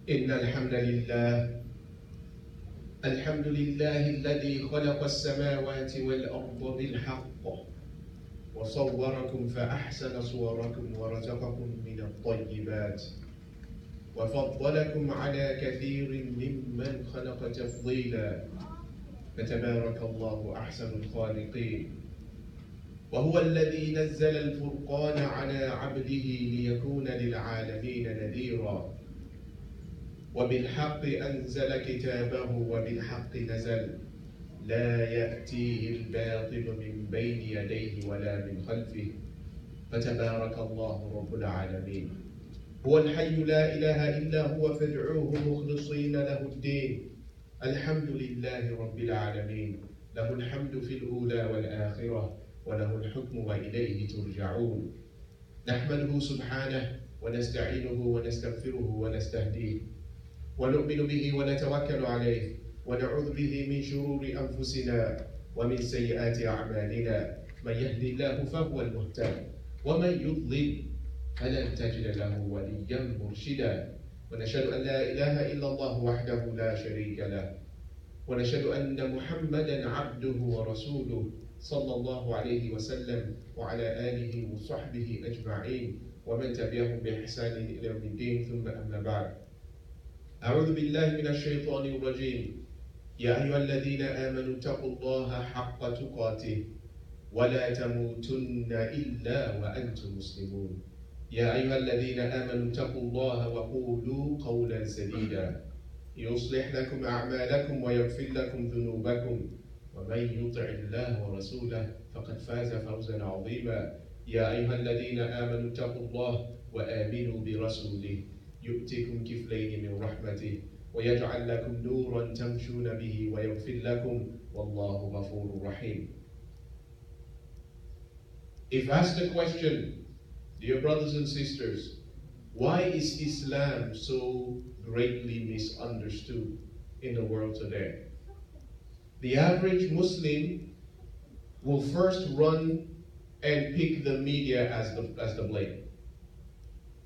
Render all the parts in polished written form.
إن الحمد لله الذي خلق السماوات والأرض بالحق وصوركم فأحسن صوركم ورزقكم من الطيبات وفضلكم على كثير ممن خلق تفضيلا فتبارك الله أحسن الخالقين. وهو الذي نزل الفرقان على عبده ليكون للعالمين نذيرا وبالحق أنزل كتابه وبالحق نزل لا يأتيه الباطل من بين يديه ولا من خلفه فتبارك الله رب العالمين. هو الحي لا إله إلا هو فادعوه مخلصين له الدين. الحمد لله رب العالمين، له الحمد في الأولى والآخرة وله الحكم وإليه ترجعون. نحمده سبحانه ونستعينه ونستغفره ونستهديه ونؤمن به ونتوكل عليه ونعوذ به من شرور أنفسنا ومن سيئات أعمالنا. من يهدي الله فهو المهتد ومن يضلل فلن تجد له وليا مرشدا. ونشهد أن لا إله إلا الله وحده لا شريك له ونشهد أن محمدا عبده ورسوله صلى الله عليه وسلم وعلى آله وصحبه أجمعين ومن تبعهم بإحسان إلى يوم الدين. ثم أما بعد، أعوذ بالله من الشيطان الرجيم. يا أيها الذين آمنوا اتقوا الله حق تقاته ولا تموتن إلا وأنتم مسلمون. يا أيها الذين آمنوا اتقوا الله وقولوا قولا سديدا يصلح لكم أعمالكم ويغفر لكم ذنوبكم ومن يطع الله ورسوله فقد فاز فوزا عظيما. يا أيها الذين آمنوا اتقوا الله وآمنوا برسوله يؤتكم كفلين من رحمته ويجعل لكم نورا تمشون به ويغفر لكم والله غفور رحيم. If asked the question, dear brothers and sisters, why is Islam so greatly misunderstood in the world today? The average Muslim will first run and pick the media as the blame.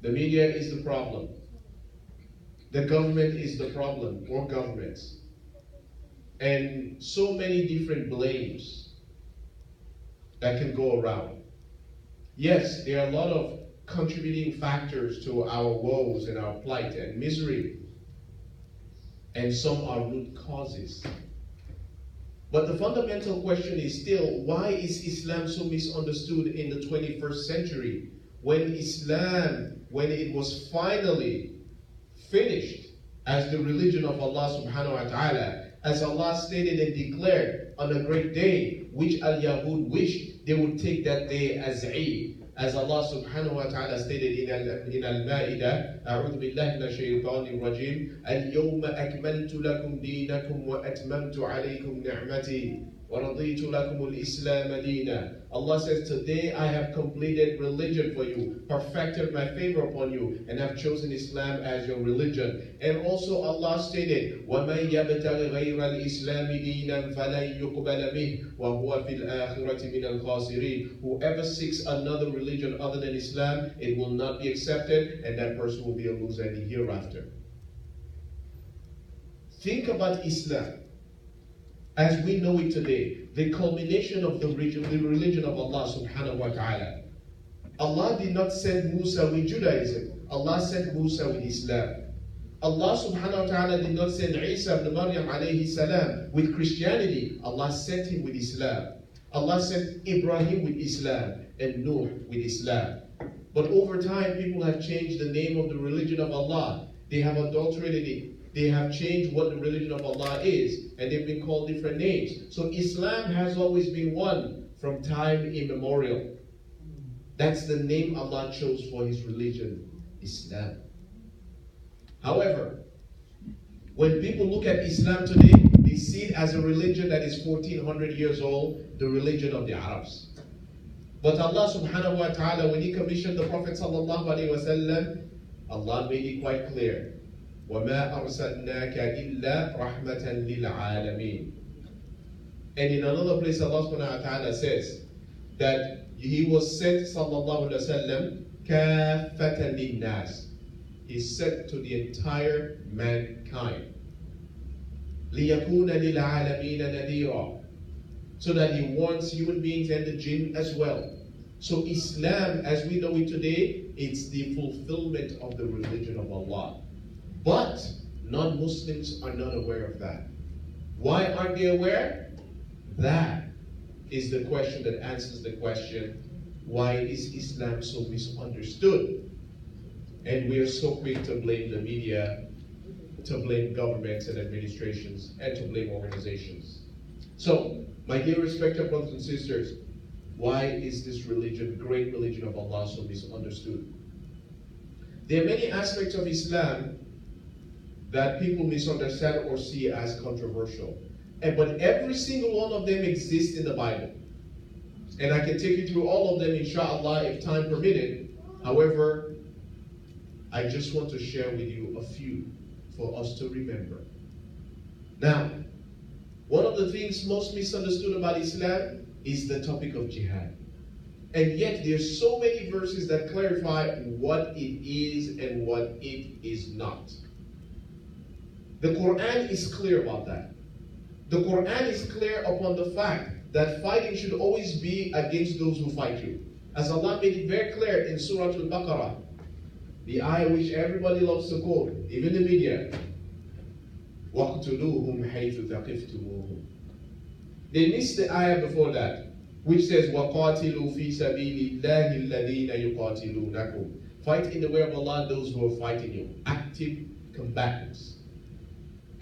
The media is the problem. The government is the problem, or governments. And so many different blames that can go around. Yes, there are a lot of contributing factors to our woes and our plight and misery. And some are root causes. But the fundamental question is still, why is Islam so misunderstood in the 21st century when Islam, when it was finally finished as the religion of Allah subhanahu wa ta'ala, as Allah stated and declared on a great day, which al-Yahud wished they would take that day as Eid. As Allah subhanahu wa ta'ala stated in Al-Ma'idah, أعوذ بالله من الشيطان الرجيم اليوم أكملت لكم دينكم وأتممت عليكم نعمتي وَرَضِيتُ لَكُمُ الْإِسْلَامَ دِينًا. Allah says, today I have completed religion for you, perfected my favor upon you, and have chosen Islam as your religion. And also Allah stated, وَمَنْ يَبْتَغِ غَيْرَ الْإِسْلَامِ دِينًا فَلَنْ يُقْبَلَ مِنْهُ وَهُوَ فِي الْآخِرَةِ مِنَ الْخَاسِرِينَ. Whoever seeks another religion other than Islam, it will not be accepted, and that person will be a loser in the hereafter. Think about Islam as we know it today, the culmination of the religion of Allah subhanahu wa ta'ala. Allah did not send Musa with Judaism. Allah sent Musa with Islam. Allah subhanahu wa ta'ala did not send Isa ibn Maryam alayhi salam with Christianity. Allah sent him with Islam. Allah sent Ibrahim with Islam and Nuh with Islam. But over time, people have changed the name of the religion of Allah. They have adulterated it. They have changed what the religion of Allah is, and they've been called different names. So Islam has always been one from time immemorial. That's the name Allah chose for His religion, Islam. However, when people look at Islam today, they see it as a religion that is 1400 years old, the religion of the Arabs. But Allah subhanahu wa ta'ala, when He commissioned the Prophet sallallahu alaihi wasallam, Allah made it quite clear. وَمَا أَرْسَلْنَاكَ إِلَّا رَحْمَةً لِلْعَالَمِينَ. And in another place, Allah subhanahu wa ta'ala says that He was sent, sallallahu alayhi wa sallam, كَافَّةً لِلنَّاسِ. is sent to the entire mankind. لِيَكُونَ لِلْعَالَمِينَ نَذِيرًا, so that he warns human beings and the jinn as well. So Islam, as we know it today, it's the fulfillment of the religion of Allah. But non-Muslims are not aware of that. Why aren't they aware? That is the question that answers the question, why is Islam so misunderstood? And we are so quick to blame the media, to blame governments and administrations, and to blame organizations. So, my dear respected brothers and sisters, why is this religion, great religion of Allah, so misunderstood? There are many aspects of Islam that people misunderstand or see as controversial. But every single one of them exists in the Bible. And I can take you through all of them, inshallah, if time permitted. However, I just want to share with you a few for us to remember. Now, one of the things most misunderstood about Islam is the topic of jihad. And yet there's so many verses that clarify what it is and what it is not. The Quran is clear about that. The Quran is clear upon the fact that fighting should always be against those who fight you. As Allah made it very clear in Surah Al-Baqarah, the ayah which everybody loves to quote, even the media. وَاقْتُلُوهُمْ حَيْثُ ثَقِفْتُمُوهُمْ. They missed the ayah before that, which says, وَقَاتِلُوا فِي سَبِيلِ اللَّهِ الَّذِينَ يُقَاتِلُونَكُمْ. Fight in the way of Allah those who are fighting you. Active combatants.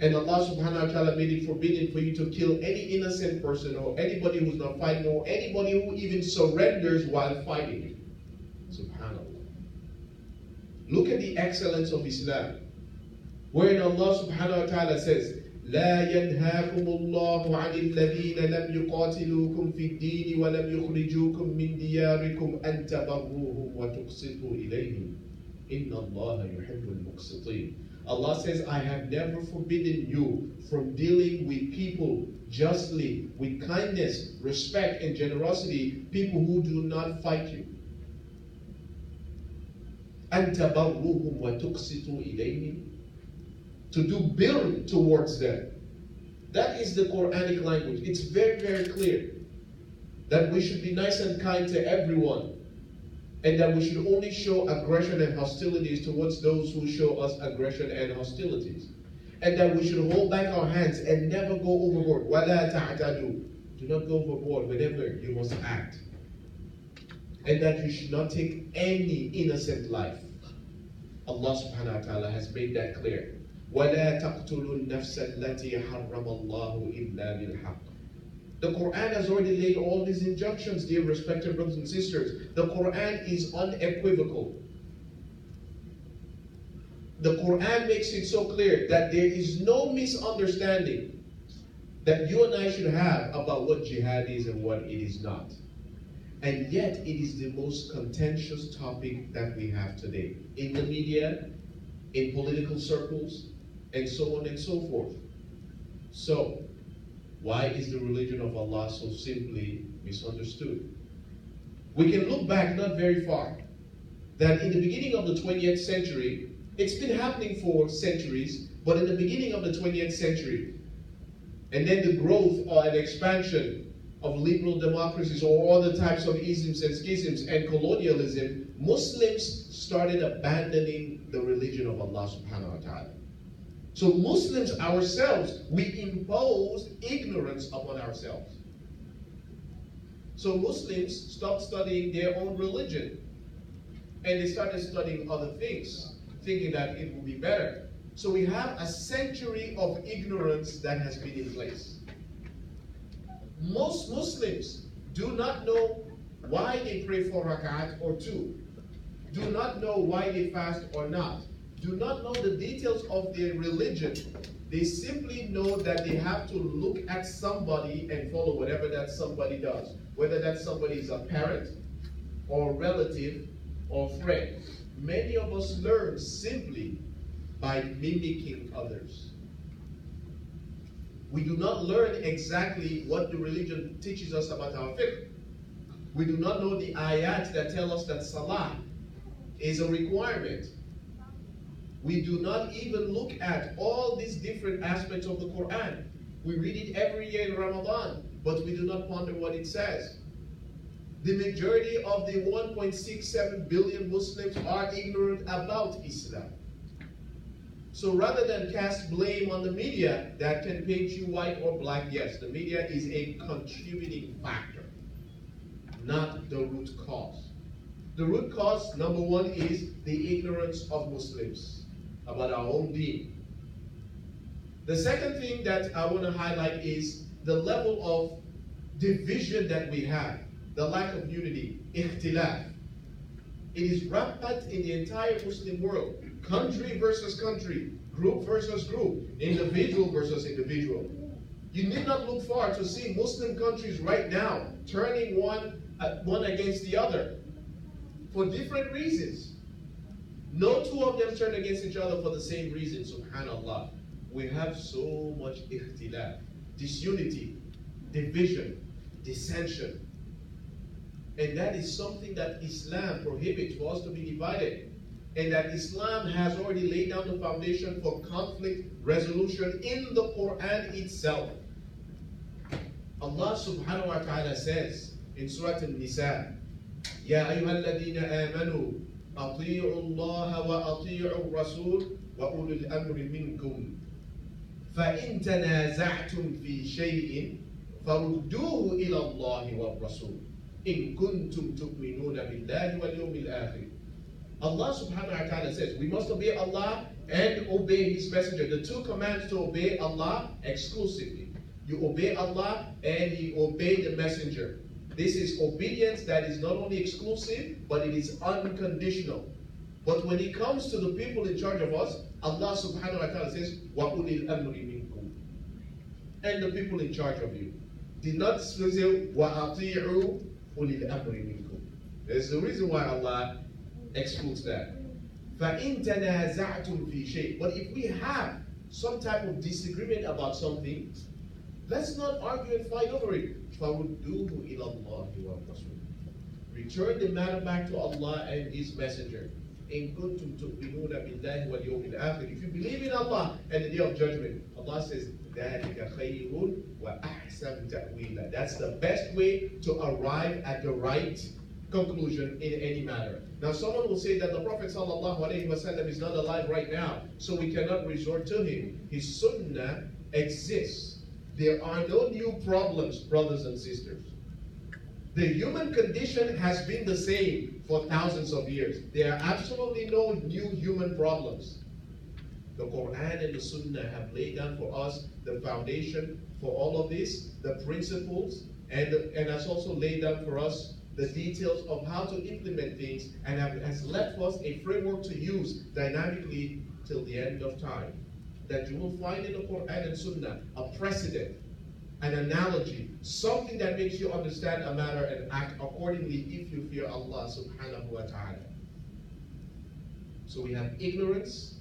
And Allah subhanahu wa ta'ala made it forbidden for you to kill any innocent person or anybody who's not fighting or anybody who even surrenders while fighting you. Subhanallah. Look at the excellence of Islam. Wherein Allah subhanahu wa ta'ala says, لا ينهاكم الله عن الذين لم يقاتلوكم في الدين ولم يخرجوكم من دياركم أن تبروهم وتقسطوا إليهم إن الله يحب المقسطين. Allah says, I have never forbidden you from dealing with people justly, with kindness, respect, and generosity, people who do not fight you. أن تبروهم وتقسطوا إليهم. To do birr towards them. That is the Quranic language. It's very, very clear that we should be nice and kind to everyone, and that we should only show aggression and hostilities towards those who show us aggression and hostilities, and that we should hold back our hands and never go overboard. وَلَا تَعْتَدُوا. Do not go overboard whenever you must act, and that you should not take any innocent life. Allah subhanahu wa ta'ala has made that clear. وَلَا تَقْتُلُوا النَّفْسَ الَّتِي حَرَّمَ اللَّهُ إِلَّا بِالْحَقِّ. The Quran has already laid all these injunctions, dear respected brothers and sisters. The Quran is unequivocal. The Quran makes it so clear that there is no misunderstanding that you and I should have about what jihad is and what it is not. And yet it is the most contentious topic that we have today. In the media, in political circles, and so on and so forth. So, why is the religion of Allah so simply misunderstood? We can look back not very far, that in the beginning of the 20th century, it's been happening for centuries, but in the beginning of the 20th century, and then the growth and expansion of liberal democracies or other types of isms and schisms and colonialism, Muslims started abandoning the religion of Allah subhanahu wa ta'ala. So Muslims ourselves, we imposed ignorance upon ourselves. So Muslims stopped studying their own religion and they started studying other things, thinking that it will be better. So we have a century of ignorance that has been in place. Most Muslims do not know why they pray 4 rak'at or 2. Do not know why they fast or not. Do not know the details of their religion. They simply know that they have to look at somebody and follow whatever that somebody does. Whether that somebody is a parent or relative or friend. Many of us learn simply by mimicking others. We do not learn exactly what the religion teaches us about our fiqh. We do not know the ayat that tell us that salah is a requirement. We do not even look at all these different aspects of the Quran. We read it every year in Ramadan, but we do not ponder what it says. The majority of the 1.67 billion Muslims are ignorant about Islam. So rather than cast blame on the media that can paint you white or black, yes, the media is a contributing factor, not the root cause. The root cause, number one, is the ignorance of Muslims about our own deen. The second thing that I want to highlight is the level of division that we have, the lack of unity, ikhtilaf. It is rampant in the entire Muslim world. Country versus country, group versus group, individual versus individual. You need not look far to see Muslim countries right now turning one against the other for different reasons. No two of them turn against each other for the same reason, subhanallah. We have so much ikhtilaf, disunity, division, dissension. And that is something that Islam prohibits for us to be divided. And that Islam has already laid down the foundation for conflict resolution in the Quran itself. Allah subhanahu wa ta'ala says in Surah An-Nisa, Ya ayyuhal ladina amanu, ati'u Allah wa ati'u Rasul wa ulul amri minkum. فَإِن تَنَازَعْتُمْ فِي شَيْءٍ فَرُدُّوهُ إِلَى اللَّهِ وَالرَّسُولِ إِن كُنتُمْ تُؤْمِنُونَ بِاللَّهِ وَالْيَوْمِ الْآخِرِ. Allah subhanahu wa ta'ala says, we must obey Allah and obey His Messenger. The two commands to obey Allah exclusively. You obey Allah and you obey the Messenger. This is obedience that is not only exclusive, but it is unconditional. But when it comes to the people in charge of us, Allah subhanahu wa ta'ala says, وَأُولِي الْأَمْرِ مِنْكُمْ. And the people in charge of you. Did not say, وَأَطِيعُوا أُولِي الْأَمْرِ مِنْكُمْ. There's the reason why Allah excludes that. فَإِن تَنَازَعْتُمْ فِي شَيْءٍ. But if we have some type of disagreement about something, let's not argue and fight over it. فَرُدُّوهُ إِلَى اللَّهِ وَالرَّسُولِ. Return the matter back to Allah and His Messenger. إِن كُنتُمْ تُؤْمِنُونَ بِاللَّهِ وَالْيَوْمِ الْآخِرِ. If you believe in Allah and the Day of Judgment, Allah says, ذَلِكَ خَيْرٌ وَأَحْسَنُ تَأْوِيلًا. That's the best way to arrive at the right conclusion in any matter. Now someone will say that the Prophet ﷺ is not alive right now, so we cannot resort to him. His sunnah exists. There are no new problems, brothers and sisters. The human condition has been the same for thousands of years. There are absolutely no new human problems. The Quran and the Sunnah have laid down for us the foundation for all of this, the principles, and has also laid down for us the details of how to implement things, and has left us a framework to use dynamically till the end of time. That you will find in the Quran and Sunnah a precedent, an analogy, something that makes you understand a matter and act accordingly if you fear Allah subhanahu wa ta'ala. So we have ignorance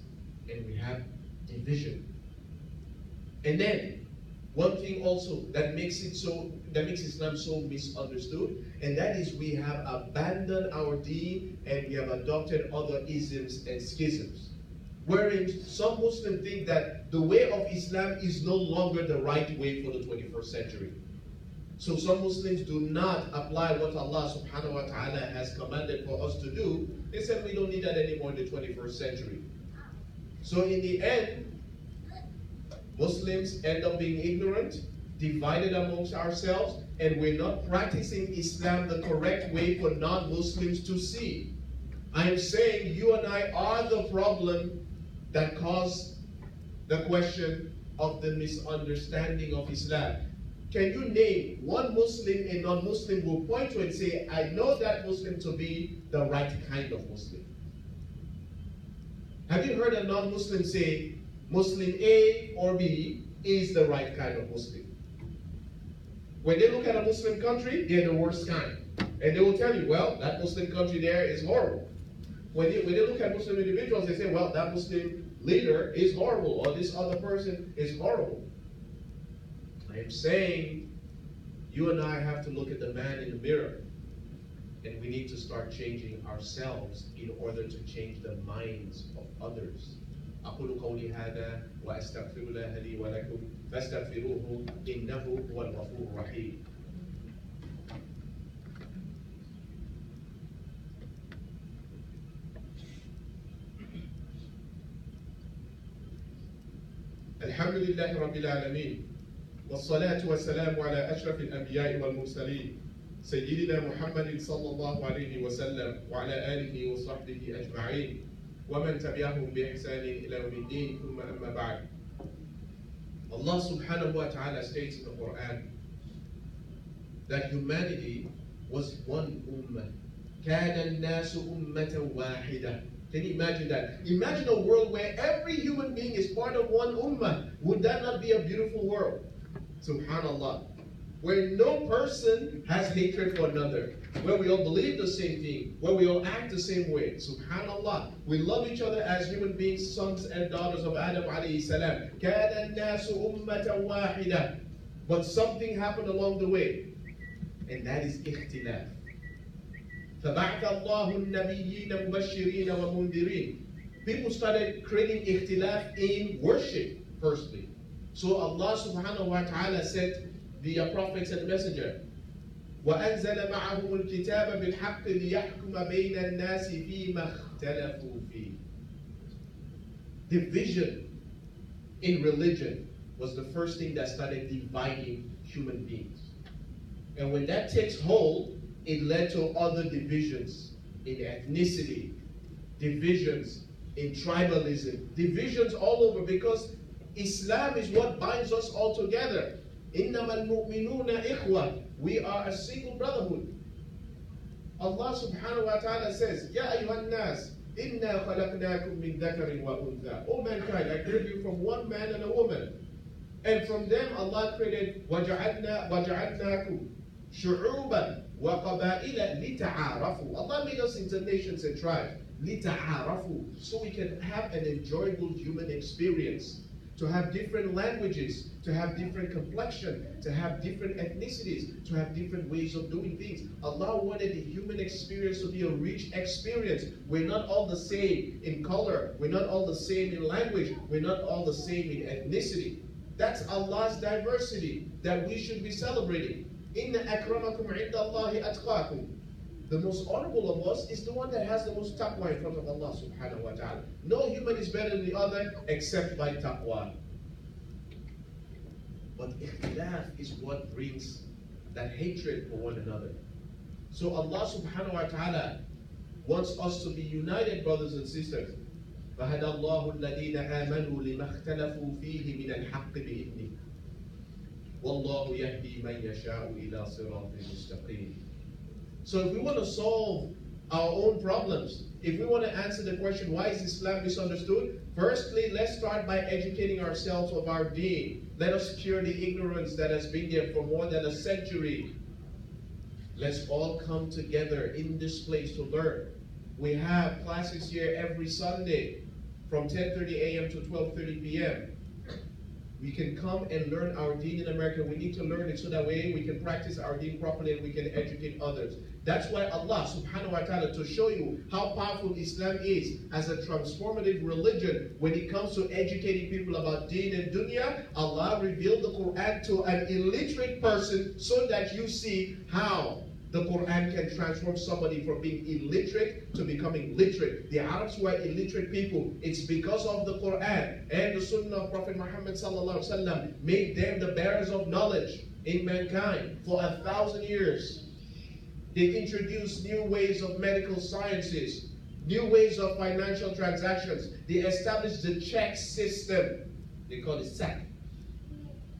and we have division. And then one thing also that makes Islam so misunderstood, and that is we have abandoned our deen and we have adopted other isms and schisms. Wherein some Muslims think that the way of Islam is no longer the right way for the 21st century. So some Muslims do not apply what Allah subhanahu wa ta'ala has commanded for us to do. They said we don't need that anymore in the 21st century. So in the end, Muslims end up being ignorant, divided amongst ourselves, and we're not practicing Islam the correct way for non-Muslims to see. I am saying you and I are the problem that caused the question of the misunderstanding of Islam. Can you name one Muslim a non-Muslim will point to and say, I know that Muslim to be the right kind of Muslim? Have you heard a non-Muslim say, Muslim A or B is the right kind of Muslim? When they look at a Muslim country, they're the worst kind. And they will tell you, well, that Muslim country there is horrible. When they look at Muslim individuals, they say, well, that Muslim leader is horrible, or this other person is horrible. I am saying, you and I have to look at the man in the mirror, and we need to start changing ourselves in order to change the minds of others. أقول قولي هذا وأستغفر الله لي ولكم فاستغفروه إنه هو الغفور الرحيم. الحمد لله رب العالمين والصلاة والسلام على أشرف الأنبياء والمرسلين سيدنا محمد صلى الله عليه وسلم وعلى آله وصحبه أجمعين ومن تبعهم بإحسان إلى يوم الدين ثم أما بعد. Allah subhanahu wa ta'ala states in the Quran that humanity was one ummah. كَانَ النَّاسُ أُمَّةً وَاحِدَةً. Can you imagine that? Imagine a world where every human being is part of one ummah. Would that not be a beautiful world? Subhanallah. Where no person has hatred for another. Where we all believe the same thing. Where we all act the same way. Subhanallah. We love each other as human beings, sons and daughters of Adam alayhi salam. كَانَ النَّاسُ أُمَّةً وَاحِدَةً. But something happened along the way. And that is ikhtilaf. فَبَعْثَ اللَّهُ النَّبِيِّينَ مُبَشِّرِينَ وَمُنذِرِينَ. People started creating ikhtilaf in worship, firstly. So Allah subhanahu wa ta'ala sent the prophets and messenger. وَأَنزَلَ مَعَهُمُ الْكِتَابَ بِالْحَقِّ لِيَحْكُمَ بَيْنَ النَّاسِ فِي مَا اخْتَلَفُوا فِيهِ. Division in religion was the first thing that started dividing human beings. And when that takes hold, it led to other divisions in ethnicity, divisions in tribalism, divisions all over, because Islam is what binds us all together. إِنَّمَا الْمُؤْمِنُونَ إِخْوَةً. We are a single brotherhood. Allah subhanahu wa ta'ala says, يَا أَيُّهَا النَّاسِ إِنَّا خَلَقْنَاكُم مِّن ذَكَرٍ وَأُنثَىٰ. O mankind, I created you from one man and a woman. And from them Allah created وَجَعَلْنَاكُمْ شُعُوبًا وَقَبَائِلَ لِتَعَارَفُوا. Allah made us into nations and tribes. لِتَعَارَفُوا. So we can have an enjoyable human experience. To have different languages, to have different complexion, to have different ethnicities, to have different ways of doing things. Allah wanted the human experience to be a rich experience. We're not all the same in color. We're not all the same in language. We're not all the same in ethnicity. That's Allah's diversity that we should be celebrating. Inna akramakum indallahi atqakum. The most honorable of us is the one that has the most taqwa in front of Allah subhanahu wa ta'ala. No human is better than the other except by taqwa. But ikhtilaf is what brings that hatred for one another. So Allah subhanahu wa ta'ala wants us to be united, brothers and sisters. فَهَدَى اللَّهُ الَّذِينَ آمَنُوا لِمَا اخْتَلَفُوا فِيهِ مِنَ الْحَقِّ بِإِذْنِهِ وَاللَّهُ يَهْدِي مَنْ يَشَاءُ إِلَى صِرَاطٍ مُسْتَقِيمٍ. So if we want to solve our own problems, if we want to answer the question, why is Islam misunderstood? Firstly, let's start by educating ourselves of our deen. Let us cure the ignorance that has been there for more than a century. Let's all come together in this place to learn. We have classes here every Sunday from 10:30 a.m. to 12:30 p.m. We can come and learn our deen in America. We need to learn it so that way we can practice our deen properly and we can educate others. That's why Allah subhanahu wa ta'ala, to show you how powerful Islam is as a transformative religion when it comes to educating people about deen and dunya, Allah revealed the Quran to an illiterate person so that you see how the Quran can transform somebody from being illiterate to becoming literate. The Arabs were illiterate people. It's because of the Quran and the Sunnah of Prophet Muhammad sallallahu alaihi wasallam made them the bearers of knowledge in mankind for 1,000 years. They introduced new ways of medical sciences, new ways of financial transactions. They established the check system. They call it SAC.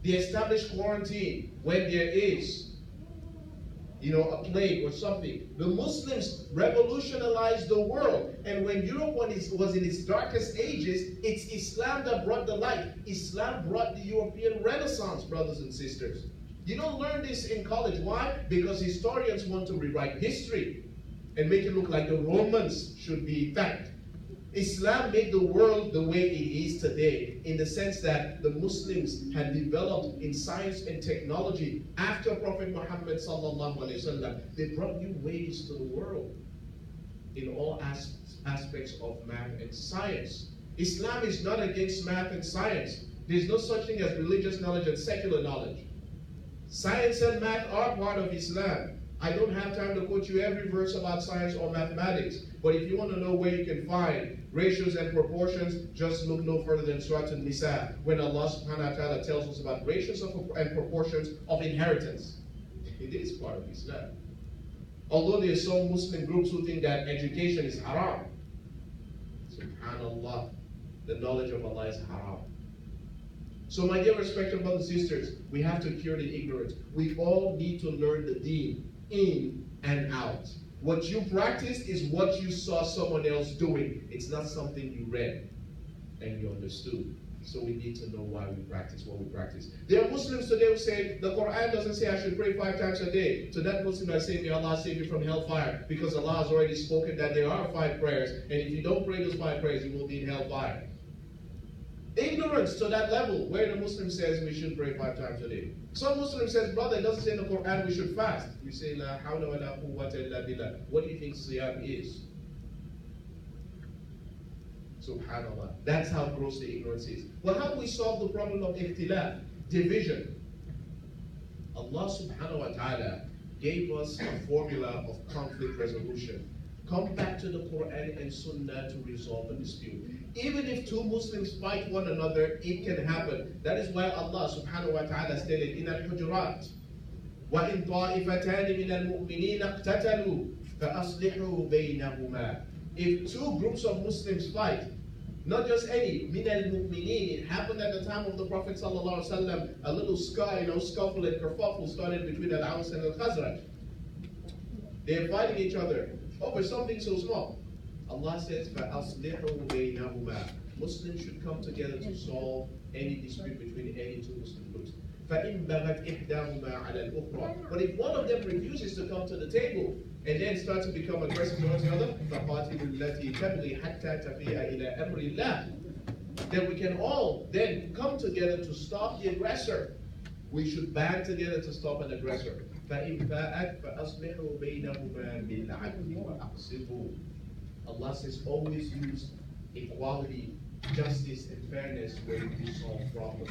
They established quarantine when there is a plague or something. The Muslims revolutionized the world. And when Europe was in its darkest ages, it's Islam that brought the light. Islam brought the European Renaissance, brothers and sisters. You don't learn this in college. Why? Because historians want to rewrite history and make it look like the Romans should be thanked. Islam made the world the way it is today, in the sense that the Muslims had developed in science and technology after Prophet Muhammad sallallahu alaihi wasallam. They brought new ways to the world in all aspects of math and science. Islam is not against math and science. There's no such thing as religious knowledge and secular knowledge. Science and math are part of Islam. I don't have time to quote you every verse about science or mathematics, but if you want to know where you can find ratios and proportions, just look no further than Surah An-Nisa, when Allah subhanahu wa ta'ala tells us about ratios and proportions of inheritance. It is part of Islam. Although there are some Muslim groups who think that education is haram, subhanallah, the knowledge of Allah is haram. So my dear respected brothers and sisters, we have to cure the ignorance. We all need to learn the deen in and out. What you practice is what you saw someone else doing. It's not something you read and you understood. So we need to know why we practice what we practice. There are Muslims today who say, the Quran doesn't say I should pray 5 times a day. To that Muslim I say, may Allah save you from hellfire, because Allah has already spoken that there are 5 prayers, and if you don't pray those 5 prayers, you will be in hellfire. Ignorance to that level, where the Muslim says we should pray 5 times a day. Some Muslim says, brother, it doesn't say in the Quran we should fast. We say, la hawla wa la quwwata illa billah. What do you think siyam is? Subhanallah. That's how gross the ignorance is. Well, how do we solve the problem of ikhtilaf, division? Allah subhanahu wa ta'ala gave us a formula of conflict resolution. Come back to the Quran and Sunnah to resolve the dispute. Even if 2 Muslims fight one another, it can happen. That is why Allah subhanahu wa ta'ala stated in Al-Hujurat, وَإِن طَائِفَتَانِ مِنَ الْمُؤْمِنِينَ اقْتَتَلُوا فَأَصْلِحُوا بَيْنَهُمَا. If 2 groups of Muslims fight, not just any, مِنَ الْمُؤْمِنِينَ, it happened at the time of the Prophet sallallahu alaihi wasallam, a little scuffle and kerfuffle started between Al-Aws and Al-Khazraj. They're fighting each other over something so small. Allah says, فَأَصْلِحُوا بَيْنَهُمَا. Muslims should come together to solve any dispute between any 2 Muslim groups. فَإِن بَغَتْ إِحْدَاهُمَا عَلَى الْأُخْرَى. But if one of them refuses to come to the table and then start to become aggressive towards the other, فَقَاتِلُوا الَّتِي تَبْغِي حَتَّى تَفِيءَ إِلَى أَمْرِ اللَّهِ. Then we can all then come together to stop the aggressor. We should band together to stop an aggressor. فَإِن فَاءَتْ فَأَصْلِحُوا بَيْنَهُمَا بِالْعَدْلِ وَأَقْسِطُوا. Allah says always use equality, justice, and fairness when you solve problems.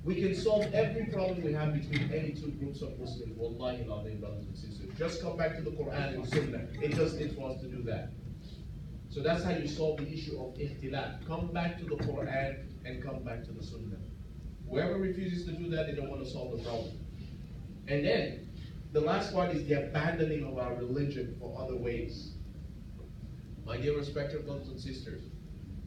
We can solve every problem we have between any 2 groups of Muslims. Wallahi al-azim, brothers and sisters. Just come back to the Quran and Sunnah. It just needs for us to do that. So that's how you solve the issue of ikhtilaf. Come back to the Quran and come back to the Sunnah. Whoever refuses to do that, they don't want to solve the problem. And then, the last part is the abandoning of our religion for other ways. My dear respected brothers and sisters,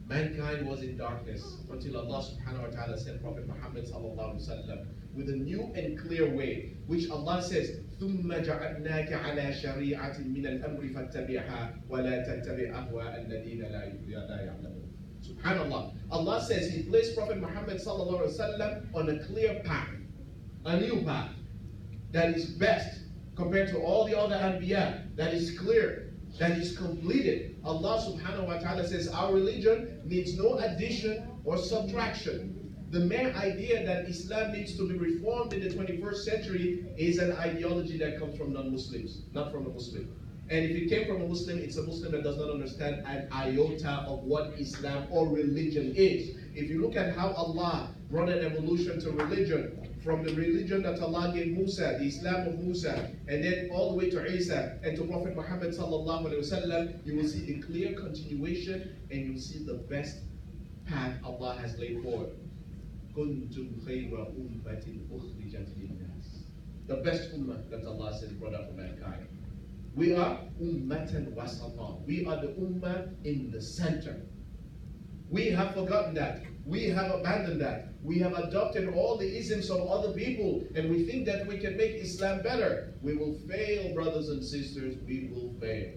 mankind was in darkness until Allah subhanahu wa ta'ala sent Prophet Muhammad sallallahu alaihi wasallam with a new and clear way, which Allah says, ثُمَّ جَعَلْنَاكَ عَلَى شَرِيعَةٍ مِنَ الْأَمْرِ فَاتَّبِعْهَا وَلَا تَتَّبِعْ أَهْوَاءَ الَّذِينَ لَا يَعْلَمُونَ. Subhanallah. Allah says He placed Prophet Muhammad sallallahu alaihi wasallam on a clear path, a new path that is best compared to all the other anbiya, that is clear, that is completed. Allah subhanahu wa ta'ala says our religion needs no addition or subtraction. The mere idea that Islam needs to be reformed in the 21st century is an ideology that comes from non-Muslims, not from a Muslim. And if it came from a Muslim, it's a Muslim that does not understand an iota of what Islam or religion is. If you look at how Allah brought an evolution to religion, from the religion that Allah gave Musa, the Islam of Musa, and then all the way to Isa and to Prophet Muhammad sallallahu alaihi wasallam, you will see the clear continuation and you will see the best path Allah has laid forward. كُنْتُمْ خَيْرَ أُمَّةٍ أُخْرِجَتْ لِلنَّاسِ. The best ummah that Allah says brought up for mankind. We are ummatan wasata. We are the ummah in the center. We have forgotten that. We have abandoned that. We have adopted all the isms of other people, and we think that we can make Islam better. We will fail, brothers and sisters. We will fail.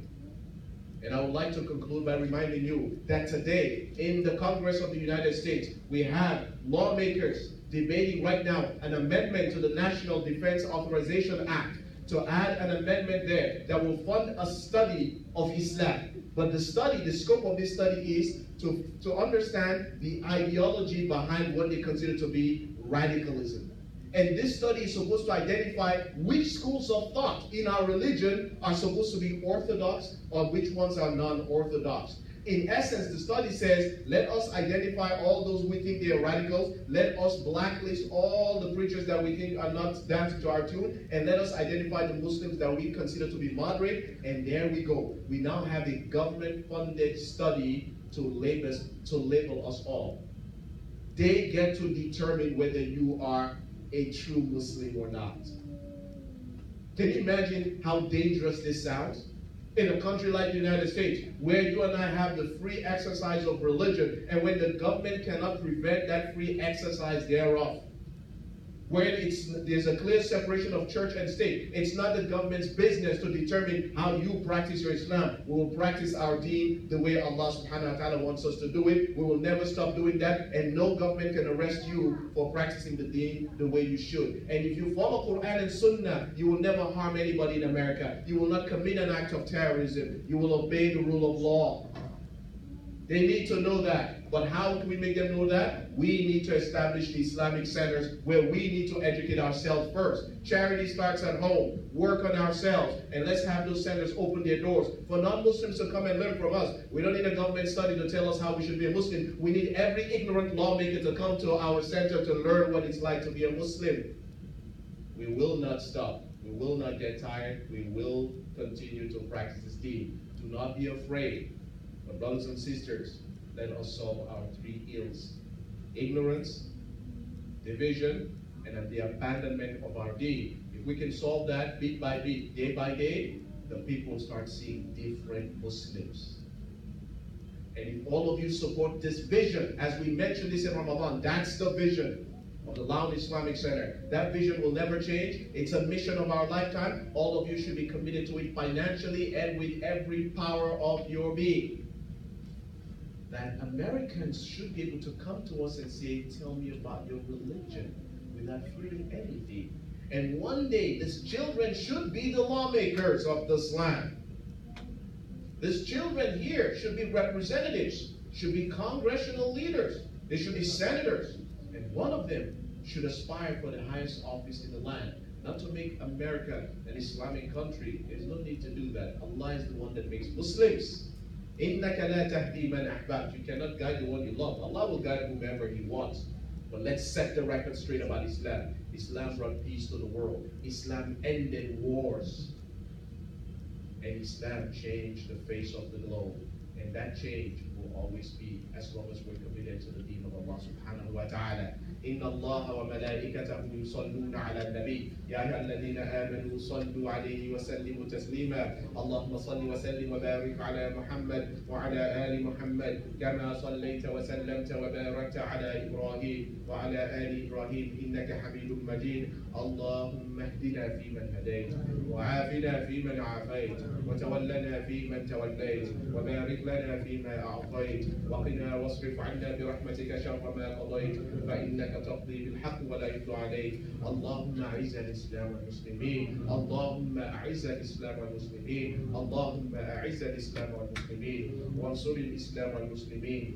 And I would like to conclude by reminding you that today, in the Congress of the United States, we have lawmakers debating right now an amendment to the National Defense Authorization Act to add an amendment there that will fund a study of Islam. But the scope of this study is to understand the ideology behind what they consider to be radicalism. And this study is supposed to identify which schools of thought in our religion are supposed to be orthodox or which ones are non-orthodox. In essence, the study says, let us identify all those we think they are radicals. Let us blacklist all the preachers that we think are not dancing to our tune. And let us identify the Muslims that we consider to be moderate. And there we go. We now have a government-funded study to label us all. They get to determine whether you are a true Muslim or not. Can you imagine how dangerous this sounds? In a country like the United States, where you and I have the free exercise of religion, and when the government cannot prevent that free exercise thereof, where there's a clear separation of church and state, it's not the government's business to determine how you practice your Islam. We will practice our deen the way Allah subhanahu wa ta'ala wants us to do it. We will never stop doing that, and no government can arrest you for practicing the deen the way you should. And if you follow Quran and Sunnah, you will never harm anybody in America. You will not commit an act of terrorism. You will obey the rule of law. They need to know that. But how can we make them know that? We need to establish the Islamic centers where we need to educate ourselves first. Charity starts at home. Work on ourselves. And let's have those centers open their doors for non-Muslims to come and learn from us. We don't need a government study to tell us how we should be a Muslim. We need every ignorant lawmaker to come to our center to learn what it's like to be a Muslim. We will not stop. We will not get tired. We will continue to practice this deen. Do not be afraid. But brothers and sisters, let us solve our three ills: ignorance, division, and the abandonment of our deen. If we can solve that bit by bit, day by day, the people start seeing different Muslims. And if all of you support this vision, as we mentioned this in Ramadan, that's the vision of the Loud Islamic Center. That vision will never change. It's a mission of our lifetime. All of you should be committed to it financially and with every power of your being. That Americans should be able to come to us and say, tell me about your religion, without fearing anything. And one day, these children should be the lawmakers of this land. These children here should be representatives, should be congressional leaders, they should be senators. And one of them should aspire for the highest office in the land. Not to make America an Islamic country. There's no need to do that. Allah is the one that makes Muslims. إِنَّكَ لَا تَهْدِي مَنْ أَحْبَبْتَ. You cannot guide the one you love. Allah will guide whomever He wants. But let's set the record straight about Islam. Islam brought peace to the world. Islam ended wars. And Islam changed the face of the globe. And that change will always be as long as we're committed to the deen of Allah subhanahu wa ta'ala. إن الله وملائكته يصلون على النبي يا أيها الذين آمنوا صلوا عليه وسلموا تسليما اللهم صل وسلم وبارك على محمد وعلى آل محمد كما صليت وسلمت وباركت على إبراهيم وعلى آل إبراهيم إنك حميد مجيد اللهم اهدنا فيمن هديت وعافنا فيمن عافيت وتولنا فيمن توليت وبارك لنا فيما أعطيت وقنا واصرف عنا برحمتك شر ما قضيت فإنك تقضي بالحق ولا يقضى عليك اللهم أعز الإسلام والمسلمين اللهم أعز الإسلام والمسلمين اللهم أعز الإسلام والمسلمين وانصر الإسلام والمسلمين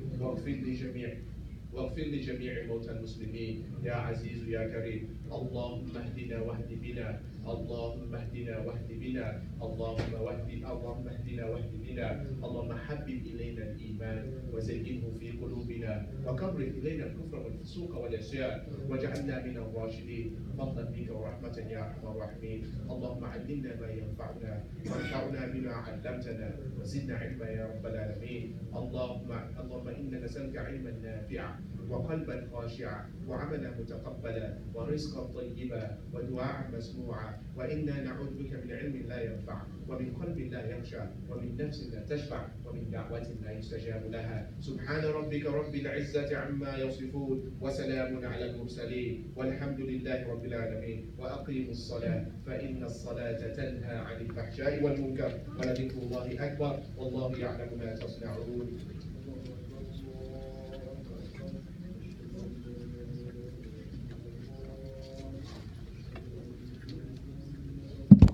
واغفر لجميع موتى المسلمين يا عزيز يا كريم اللهم اهدنا واهد بنا اللهم اهدنا واهد بنا اللهم اهدنا واهد بنا اللهم حبب إلينا الإيمان وزينه في قلوبنا وكره إلينا الكفر والفسوق والعصيان واجعلنا من الراشدين فضلا بك ورحمة يا أرحم الراحمين اللهم علمنا ما ينفعنا وانفعنا بما علمتنا وزدنا علما يا رب العالمين اللهم إنا نسألك علما نافعا وقلبا خاشعا وعملا متقبلا ورزقا طيبا ودعاء مسموعا وإنا نعوذ بك من علم لا ينفع ومن قلب لا يخشع ومن نفس لا تشفع ومن دعوة لا يستجاب لها سبحان ربك رب العزة عما يصفون وسلام على المرسلين والحمد لله رب العالمين وأقيموا الصلاة فإن الصلاة تنهى عن الفحشاء والمنكر ولذكر الله أكبر والله يعلم ما تصنعون